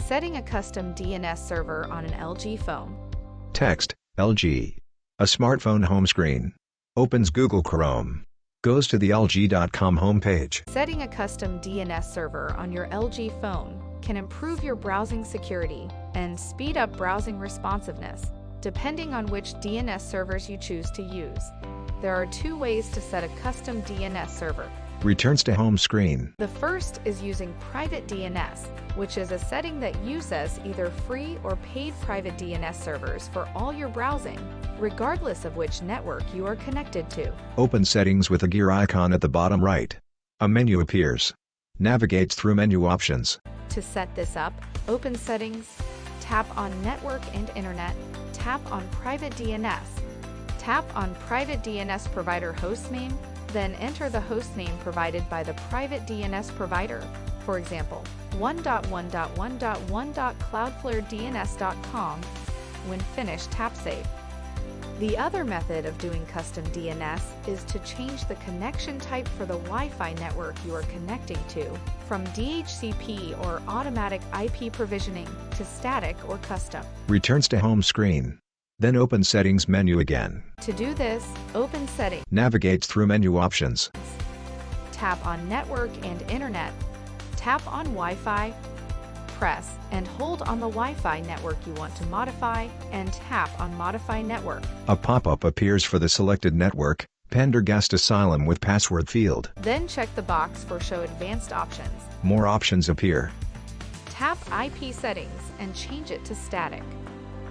Setting a custom DNS server on an LG phone. Text, LG. A smartphone home screen. Opens Google Chrome. Goes to the LG.com homepage. Setting a custom DNS server on your LG phone can improve your browsing security and speed up browsing responsiveness, depending on which DNS servers you choose to use. There are two ways to set a custom DNS server. Returns to home screen. The first is using private DNS, which is a setting that uses either free or paid private DNS servers for all your browsing, regardless of which network you are connected to. Open settings with a gear icon at the bottom right. A menu appears. Navigates through menu options. To set this up, open Settings, tap on Network and Internet, tap on Private DNS, tap on Private DNS Provider hostname, then enter the hostname provided by the private DNS provider, for example, 1.1.1.1.cloudflaredns.com. When finished, tap Save. The other method of doing custom DNS is to change the connection type for the Wi-Fi network you are connecting to from DHCP or automatic IP provisioning to static or custom. Returns to home screen. Then open Settings menu again. To do this, open Settings. Navigates through menu options. Tap on Network and Internet. Tap on Wi-Fi. Press and hold on the Wi-Fi network you want to modify and tap on Modify Network. A pop-up appears for the selected network, Pendergast Asylum with password field. Then check the box for Show Advanced Options. More options appear. Tap IP Settings and change it to static.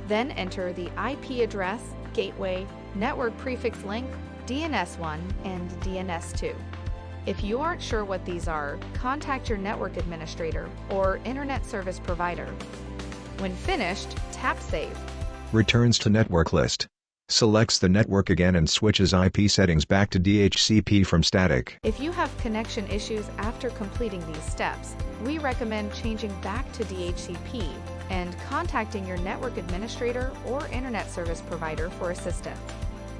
Then enter the IP address, gateway, network prefix length, DNS1 and DNS2. If you aren't sure what these are, contact your network administrator or internet service provider. When finished, tap Save. Returns to network list. Selects the network again and switches IP settings back to DHCP from static. If you have connection issues after completing these steps, we recommend changing back to DHCP and contacting your network administrator or internet service provider for assistance.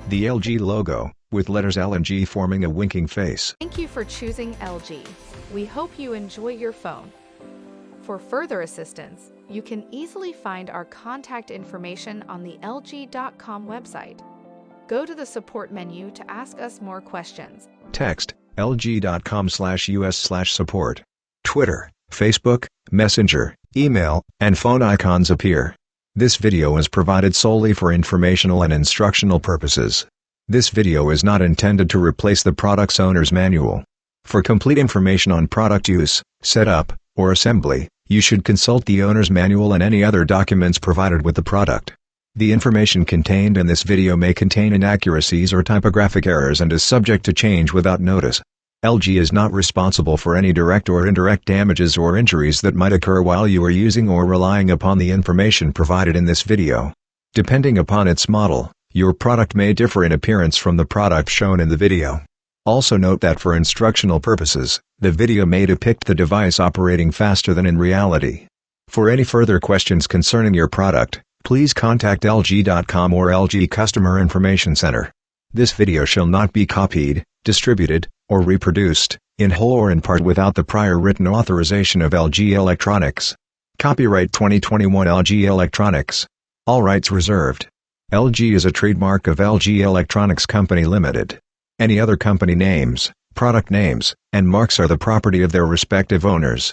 The LG logo, with letters L and G forming a winking face. Thank you for choosing LG. We hope you enjoy your phone. For further assistance, you can easily find our contact information on the LG.com website. Go to the support menu to ask us more questions. Text, lg.com/us/support. Twitter, Facebook, Messenger, email, and phone icons appear. This video is provided solely for informational and instructional purposes. This video is not intended to replace the product's owner's manual. For complete information on product use, setup, or assembly, you should consult the owner's manual and any other documents provided with the product. The information contained in this video may contain inaccuracies or typographic errors and is subject to change without notice. LG is not responsible for any direct or indirect damages or injuries that might occur while you are using or relying upon the information provided in this video. Depending upon its model, your product may differ in appearance from the product shown in the video. Also note that for instructional purposes, the video may depict the device operating faster than in reality. For any further questions concerning your product, please contact LG.com or LG Customer Information Center. This video shall not be copied, distributed, or reproduced, in whole or in part without the prior written authorization of LG Electronics. Copyright 2021 LG Electronics. All rights reserved. LG is a trademark of LG Electronics Company Limited. Any other company names, product names, and marks are the property of their respective owners.